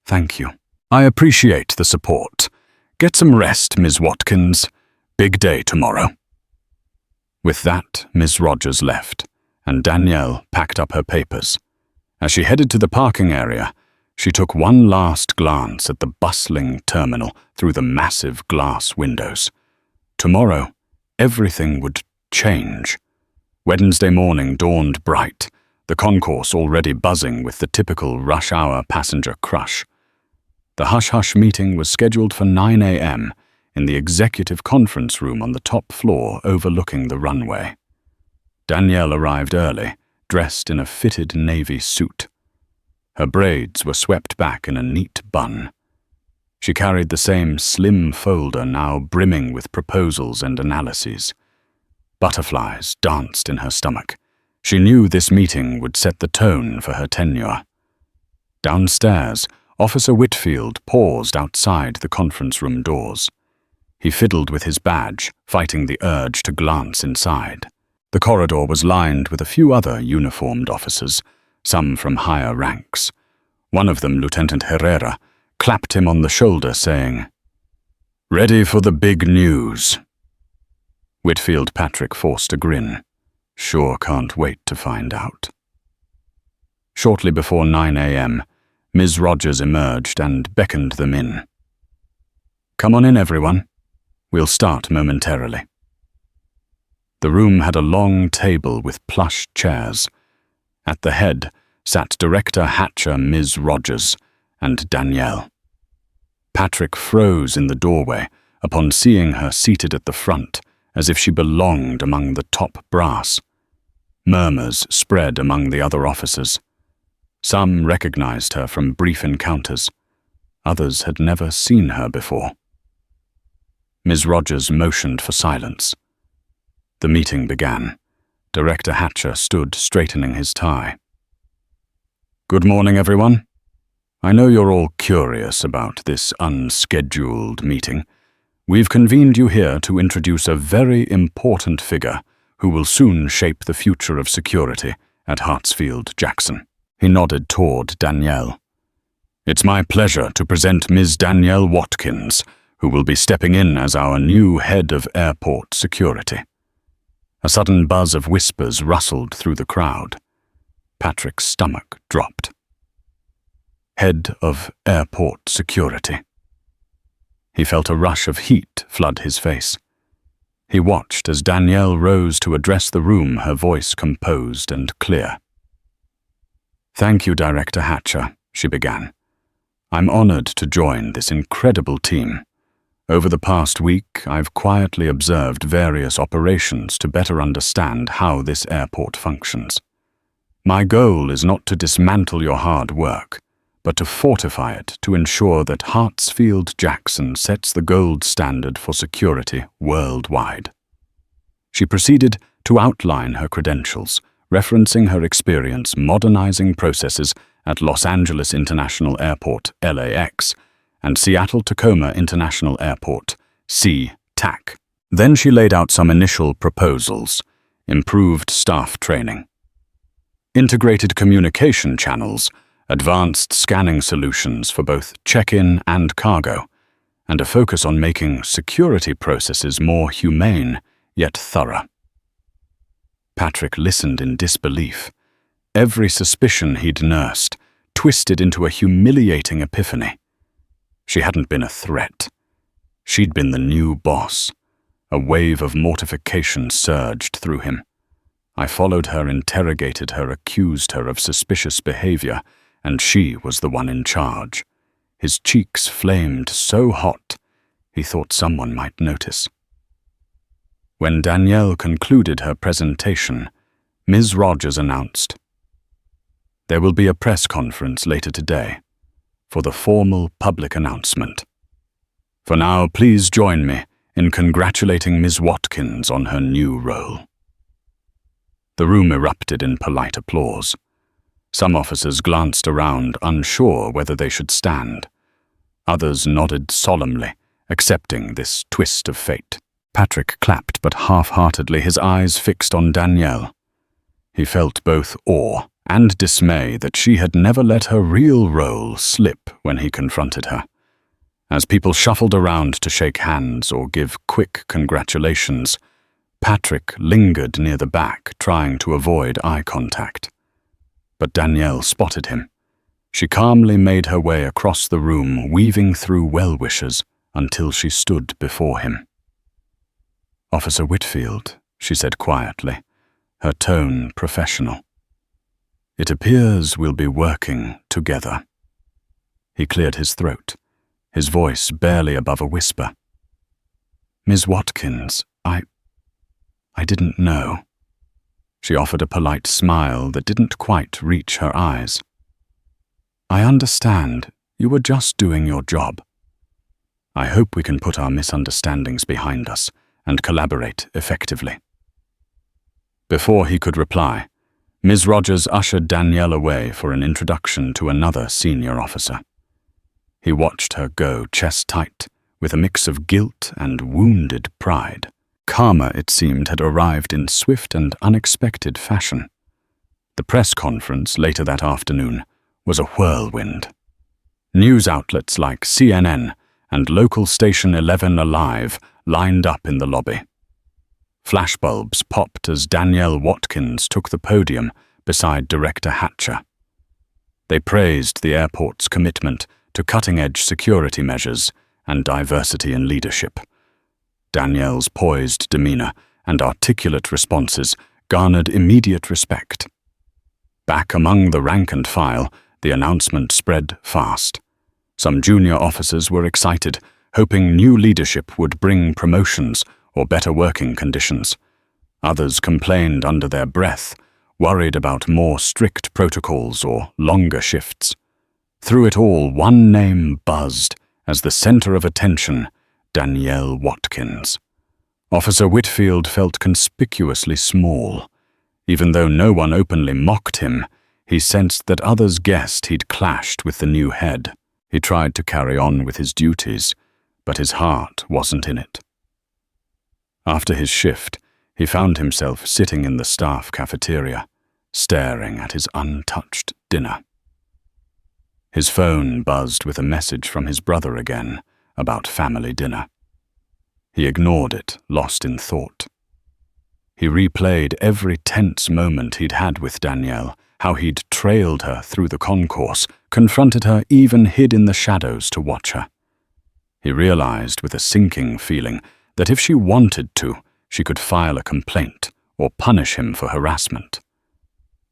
"Thank you. I appreciate the support. Get some rest, Ms. Watkins. Big day tomorrow." With that, Ms. Rogers left, and Danielle packed up her papers. As she headed to the parking area, she took one last glance at the bustling terminal through the massive glass windows. Tomorrow, everything would change. Wednesday morning dawned bright, the concourse already buzzing with the typical rush-hour passenger crush. The hush-hush meeting was scheduled for 9 a.m. in the executive conference room on the top floor overlooking the runway. Danielle arrived early, dressed in a fitted navy suit. Her braids were swept back in a neat bun. She carried the same slim folder now brimming with proposals and analyses. Butterflies danced in her stomach. She knew this meeting would set the tone for her tenure. Downstairs, Officer Whitfield paused outside the conference room doors. He fiddled with his badge, fighting the urge to glance inside. The corridor was lined with a few other uniformed officers, some from higher ranks. One of them, Lieutenant Herrera, clapped him on the shoulder, saying, "Ready for the big news." Whitfield Patrick forced a grin. Sure can't wait to find out. Shortly before 9 a.m., Ms. Rogers emerged and beckoned them in. "Come on in, everyone. We'll start momentarily." The room had a long table with plush chairs. At the head sat Director Hatcher Ms. Rogers and Danielle. Patrick froze in the doorway upon seeing her seated at the front, as if she belonged among the top brass. Murmurs spread among the other officers. Some recognized her from brief encounters. Others had never seen her before. Ms. Rogers motioned for silence. The meeting began. Director Hatcher stood straightening his tie. "Good morning, everyone. I know you're all curious about this unscheduled meeting. We've convened you here to introduce a very important figure who will soon shape the future of security at Hartsfield-Jackson." He nodded toward Danielle. "It's my pleasure to present Ms. Danielle Watkins, who will be stepping in as our new head of airport security." A sudden buzz of whispers rustled through the crowd. Patrick's stomach dropped. Head of Airport Security. He felt a rush of heat flood his face. He watched as Danielle rose to address the room, her voice composed and clear. "Thank you, Director Hatcher," she began. "I'm honored to join this incredible team. Over the past week, I've quietly observed various operations to better understand how this airport functions. My goal is not to dismantle your hard work, but to fortify it to ensure that Hartsfield-Jackson sets the gold standard for security worldwide." She proceeded to outline her credentials, referencing her experience modernizing processes at Los Angeles International Airport, LAX, and Seattle-Tacoma International Airport, SeaTac. Then she laid out some initial proposals: improved staff training, integrated communication channels, advanced scanning solutions for both check-in and cargo, and a focus on making security processes more humane yet thorough. Patrick listened in disbelief. Every suspicion he'd nursed twisted into a humiliating epiphany. She hadn't been a threat. She'd been the new boss. A wave of mortification surged through him. I followed her, interrogated her, accused her of suspicious behavior, and she was the one in charge. His cheeks flamed so hot, he thought someone might notice. When Danielle concluded her presentation, Ms. Rogers announced, "There will be a press conference later today for the formal public announcement. For now, please join me in congratulating Ms. Watkins on her new role." The room erupted in polite applause. Some officers glanced around, unsure whether they should stand. Others nodded solemnly, accepting this twist of fate. Patrick clapped, but half-heartedly, his eyes fixed on Danielle. He felt both awe and dismay that she had never let her real role slip when he confronted her. As people shuffled around to shake hands or give quick congratulations, Patrick lingered near the back, trying to avoid eye contact. But Danielle spotted him. She calmly made her way across the room, weaving through well-wishers until she stood before him. "Officer Whitfield," she said quietly, her tone professional. "It appears we'll be working together." He cleared his throat, his voice barely above a whisper. "Ms. Watkins, I didn't know." She offered a polite smile that didn't quite reach her eyes. "I understand. You were just doing your job. I hope we can put our misunderstandings behind us and collaborate effectively." Before he could reply, Ms. Rogers ushered Danielle away for an introduction to another senior officer. He watched her go chest tight, with a mix of guilt and wounded pride. Karma, it seemed, had arrived in swift and unexpected fashion. The press conference later that afternoon was a whirlwind. News outlets like CNN and local station 11 Alive lined up in the lobby. Flashbulbs popped as Danielle Watkins took the podium beside Director Hatcher. They praised the airport's commitment to cutting-edge security measures and diversity in leadership. Danielle's poised demeanor and articulate responses garnered immediate respect. Back among the rank and file, the announcement spread fast. Some junior officers were excited, hoping new leadership would bring promotions or better working conditions. Others complained under their breath, worried about more strict protocols or longer shifts. Through it all, one name buzzed as the center of attention: Danielle Watkins. Officer Whitfield felt conspicuously small. Even though no one openly mocked him, he sensed that others guessed he'd clashed with the new head. He tried to carry on with his duties, but his heart wasn't in it. After his shift, he found himself sitting in the staff cafeteria, staring at his untouched dinner. His phone buzzed with a message from his brother again about family dinner. He ignored it, lost in thought. He replayed every tense moment he'd had with Danielle, how he'd trailed her through the concourse, confronted her, even hid in the shadows to watch her. He realized with a sinking feeling that if she wanted to, she could file a complaint or punish him for harassment.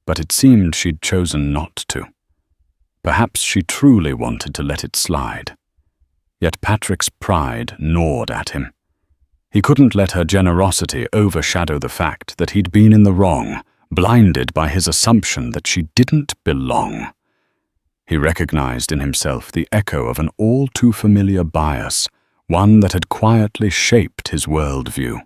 But it seemed she'd chosen not to. Perhaps she truly wanted to let it slide. Yet Patrick's pride gnawed at him. He couldn't let her generosity overshadow the fact that he'd been in the wrong, blinded by his assumption that she didn't belong. He recognized in himself the echo of an all-too-familiar bias, one that had quietly shaped his worldview.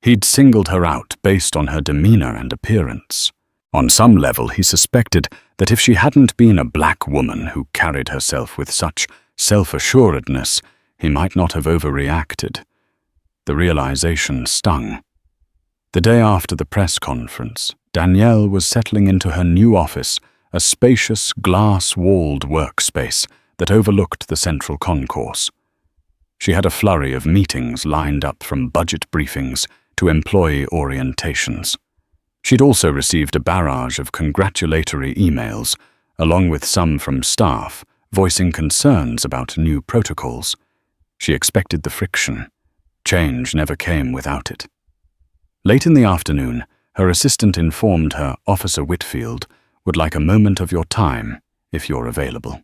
He'd singled her out based on her demeanor and appearance. On some level, he suspected that if she hadn't been a black woman who carried herself with such self-assuredness, he might not have overreacted. The realization stung. The day after the press conference, Danielle was settling into her new office, a spacious, glass-walled workspace that overlooked the central concourse. She had a flurry of meetings lined up, from budget briefings to employee orientations. She'd also received a barrage of congratulatory emails, along with some from staff voicing concerns about new protocols. She expected the friction. Change never came without it. Late in the afternoon, her assistant informed her Officer Whitfield would like a moment of your time if you're available.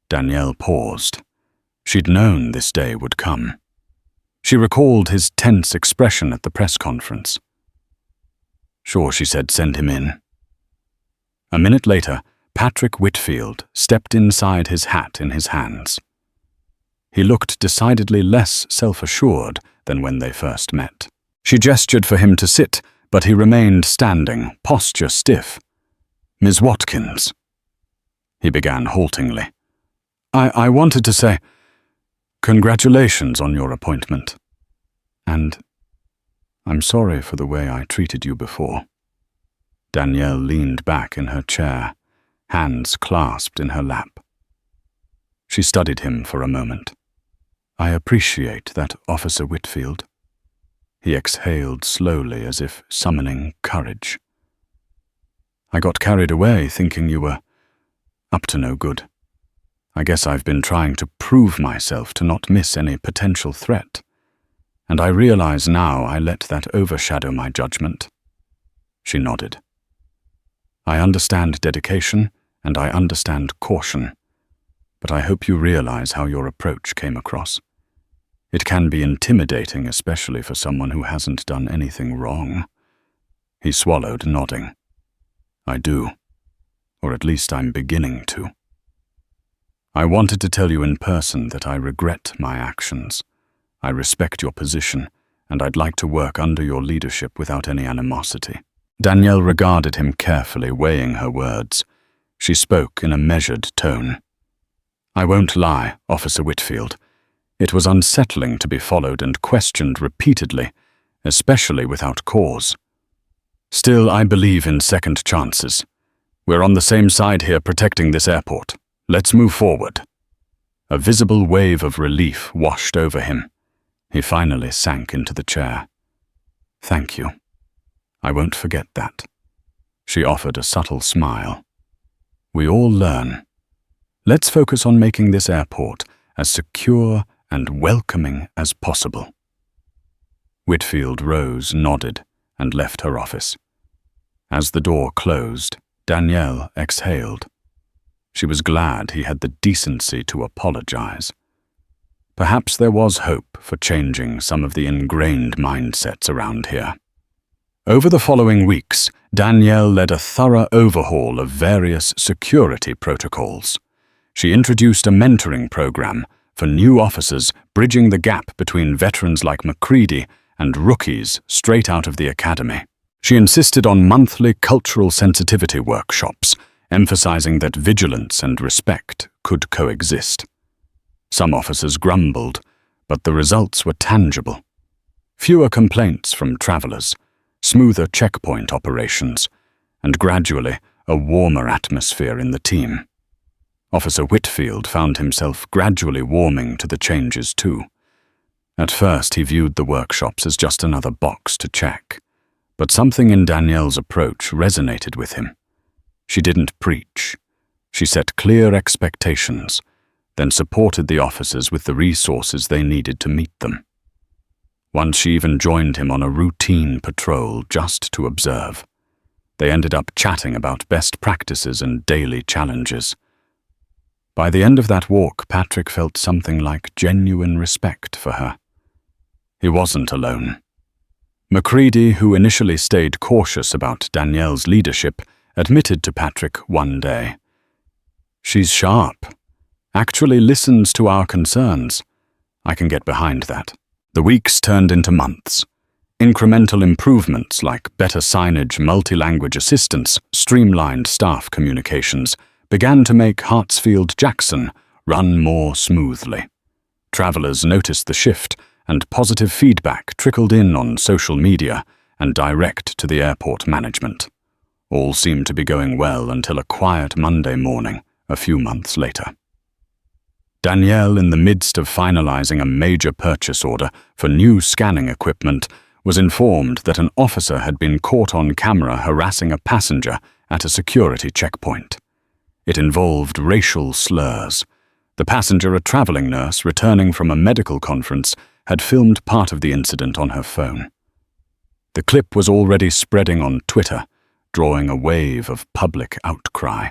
Danielle paused. She'd known this day would come. She recalled his tense expression at the press conference. Sure, she said, send him in. A minute later, Patrick Whitfield stepped inside, his hat in his hands. He looked decidedly less self-assured than when they first met. She gestured for him to sit, but he remained standing, posture stiff. Ms. Watkins, he began haltingly. I wanted to say, congratulations on your appointment. And I'm sorry for the way I treated you before. Danielle leaned back in her chair, hands clasped in her lap. She studied him for a moment. I appreciate that, Officer Whitfield. He exhaled slowly, as if summoning courage. I got carried away thinking you were up to no good. I guess I've been trying to prove myself to not miss any potential threat. And I realize now I let that overshadow my judgment. She nodded. I understand dedication, and I understand caution, but I hope you realize how your approach came across. It can be intimidating, especially for someone who hasn't done anything wrong. He swallowed, nodding. I do, or at least I'm beginning to. I wanted to tell you in person that I regret my actions. I respect your position, and I'd like to work under your leadership without any animosity. Danielle regarded him carefully, weighing her words. She spoke in a measured tone. I won't lie, Officer Whitfield. It was unsettling to be followed and questioned repeatedly, especially without cause. Still, I believe in second chances. We're on the same side here, protecting this airport. Let's move forward. A visible wave of relief washed over him. He finally sank into the chair. Thank you. I won't forget that. She offered a subtle smile. We all learn. Let's focus on making this airport as secure and welcoming as possible. Whitfield rose, nodded, and left her office. As the door closed, Danielle exhaled. She was glad he had the decency to apologize. Perhaps there was hope for changing some of the ingrained mindsets around here. Over the following weeks, Danielle led a thorough overhaul of various security protocols. She introduced a mentoring program for new officers, bridging the gap between veterans like McCready and rookies straight out of the academy. She insisted on monthly cultural sensitivity workshops, emphasizing that vigilance and respect could coexist. Some officers grumbled, but the results were tangible. Fewer complaints from travelers, smoother checkpoint operations, and gradually a warmer atmosphere in the team. Officer Whitfield found himself gradually warming to the changes too. At first, he viewed the workshops as just another box to check, but something in Danielle's approach resonated with him. She didn't preach. She set clear expectations, then supported the officers with the resources they needed to meet them. Once she even joined him on a routine patrol just to observe. They ended up chatting about best practices and daily challenges. By the end of that walk, Patrick felt something like genuine respect for her. He wasn't alone. Macready, who initially stayed cautious about Danielle's leadership, admitted to Patrick one day, "She's sharp. Actually listens to our concerns. I can get behind that." The weeks turned into months. Incremental improvements like better signage, multi-language assistance, streamlined staff communications began to make Hartsfield-Jackson run more smoothly. Travelers noticed the shift, and positive feedback trickled in on social media and direct to the airport management. All seemed to be going well until a quiet Monday morning a few months later. Danielle, in the midst of finalizing a major purchase order for new scanning equipment, was informed that an officer had been caught on camera harassing a passenger at a security checkpoint. It involved racial slurs. The passenger, a traveling nurse returning from a medical conference, had filmed part of the incident on her phone. The clip was already spreading on Twitter, drawing a wave of public outcry.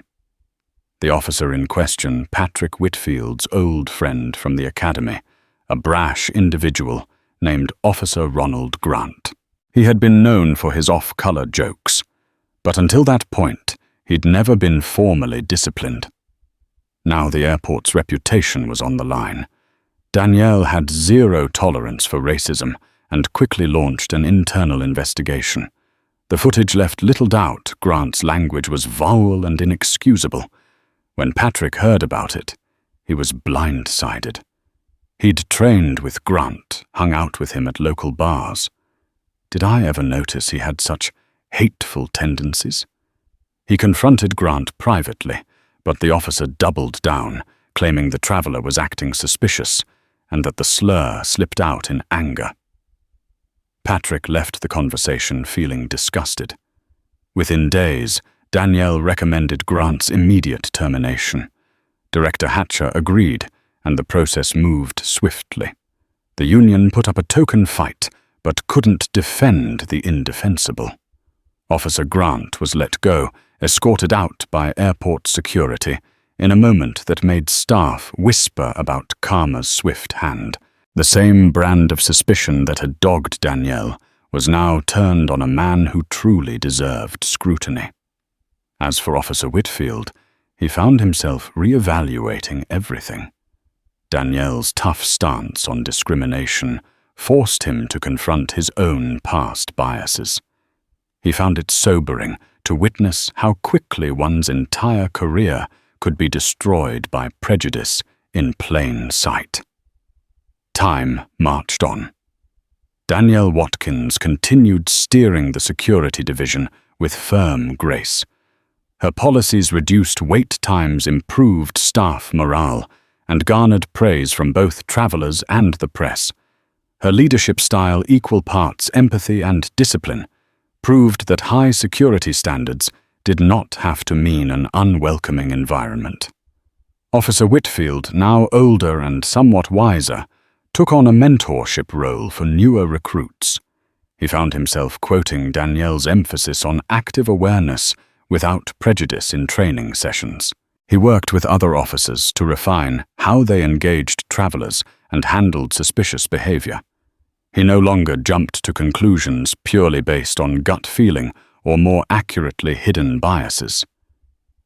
The officer in question, Patrick Whitfield's old friend from the academy, a brash individual named Officer Ronald Grant. He had been known for his off-color jokes, but until that point, he'd never been formally disciplined. Now the airport's reputation was on the line. Danielle had zero tolerance for racism and quickly launched an internal investigation. The footage left little doubt Grant's language was vile and inexcusable. When Patrick heard about it, he was blindsided. He'd trained with Grant, hung out with him at local bars. Did I ever notice he had such hateful tendencies? He confronted Grant privately, but the officer doubled down, claiming the traveler was acting suspicious and that the slur slipped out in anger. Patrick left the conversation feeling disgusted. Within days, Danielle recommended Grant's immediate termination. Director Hatcher agreed, and the process moved swiftly. The union put up a token fight, but couldn't defend the indefensible. Officer Grant was let go, escorted out by airport security, in a moment that made staff whisper about Karma's swift hand. The same brand of suspicion that had dogged Danielle was now turned on a man who truly deserved scrutiny. As for Officer Whitfield, he found himself re-evaluating everything. Danielle's tough stance on discrimination forced him to confront his own past biases. He found it sobering to witness how quickly one's entire career could be destroyed by prejudice in plain sight. Time marched on. Danielle Watkins continued steering the security division with firm grace. Her policies reduced wait times, improved staff morale, and garnered praise from both travelers and the press. Her leadership style, equal parts empathy and discipline, proved that high security standards did not have to mean an unwelcoming environment. Officer Whitfield, now older and somewhat wiser, took on a mentorship role for newer recruits. He found himself quoting Danielle's emphasis on active awareness without prejudice in training sessions. He worked with other officers to refine how they engaged travelers and handled suspicious behavior. He no longer jumped to conclusions purely based on gut feeling or more accurately hidden biases.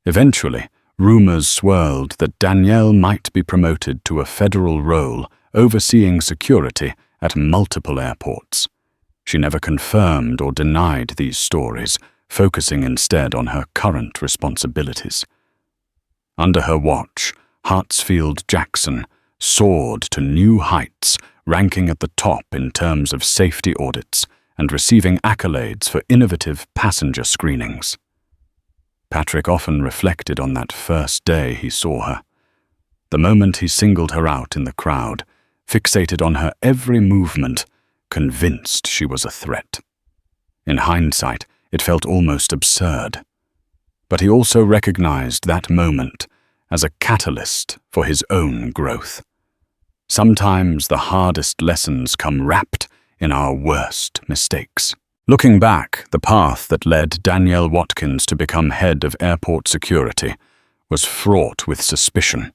Eventually, rumors swirled that Danielle might be promoted to a federal role overseeing security at multiple airports. She never confirmed or denied these stories, focusing instead on her current responsibilities. Under her watch, Hartsfield-Jackson soared to new heights, ranking at the top in terms of safety audits and receiving accolades for innovative passenger screenings. Patrick often reflected on that first day he saw her. The moment he singled her out in the crowd, fixated on her every movement, convinced she was a threat. In hindsight, it felt almost absurd. But he also recognized that moment as a catalyst for his own growth. Sometimes the hardest lessons come wrapped in our worst mistakes. Looking back, the path that led Danielle Watkins to become head of airport security was fraught with suspicion,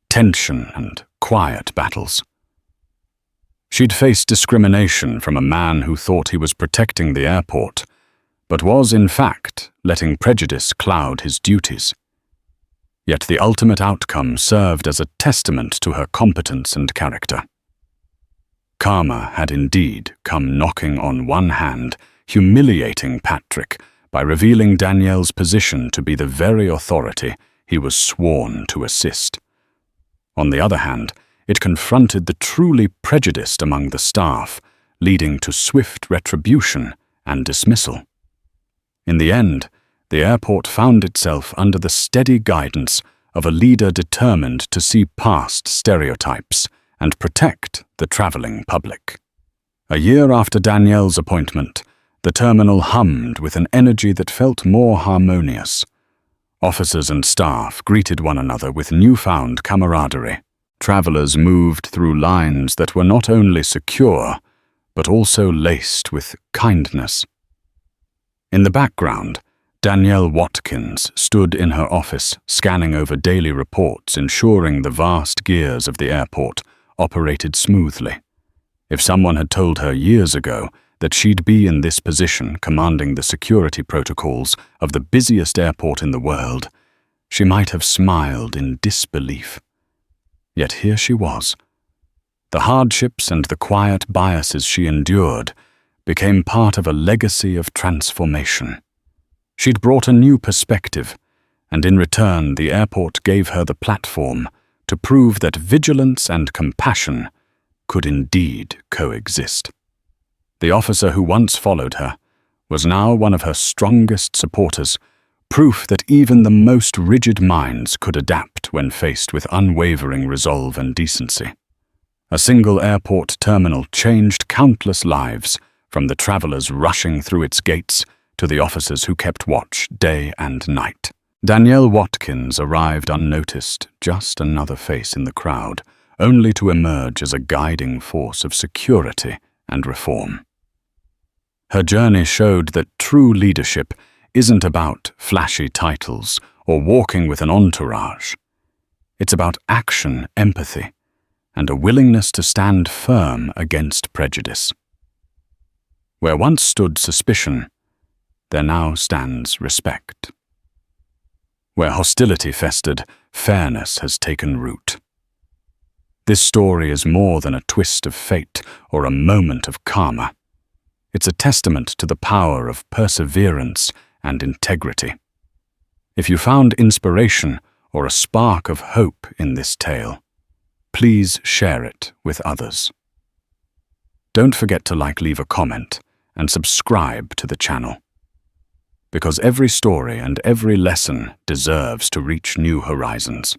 tension, and quiet battles. She'd faced discrimination from a man who thought he was protecting the airport, but was, in fact, letting prejudice cloud his duties. Yet the ultimate outcome served as a testament to her competence and character. Karma had indeed come knocking on one hand, humiliating Patrick by revealing Danielle's position to be the very authority he was sworn to assist. On the other hand, it confronted the truly prejudiced among the staff, leading to swift retribution and dismissal. In the end, the airport found itself under the steady guidance of a leader determined to see past stereotypes and protect the traveling public. A year after Danielle's appointment, the terminal hummed with an energy that felt more harmonious. Officers and staff greeted one another with newfound camaraderie. Travelers moved through lines that were not only secure, but also laced with kindness. In the background, Danielle Watkins stood in her office, scanning over daily reports, ensuring the vast gears of the airport operated smoothly. If someone had told her years ago that she'd be in this position, commanding the security protocols of the busiest airport in the world, she might have smiled in disbelief. Yet here she was. The hardships and the quiet biases she endured became part of a legacy of transformation. She'd brought a new perspective, and in return the airport gave her the platform to prove that vigilance and compassion could indeed coexist. The officer who once followed her was now one of her strongest supporters, proof that even the most rigid minds could adapt when faced with unwavering resolve and decency. A single airport terminal changed countless lives, from the travelers rushing through its gates to the officers who kept watch day and night. Danielle Watkins arrived unnoticed, just another face in the crowd, only to emerge as a guiding force of security and reform. Her journey showed that true leadership isn't about flashy titles or walking with an entourage. It's about action, empathy, and a willingness to stand firm against prejudice. Where once stood suspicion, there now stands respect. Where hostility festered, fairness has taken root. This story is more than a twist of fate or a moment of karma. It's a testament to the power of perseverance and integrity. If you found inspiration or a spark of hope in this tale, please share it with others. Don't forget to leave a comment, and subscribe to the channel. Because every story and every lesson deserves to reach new horizons.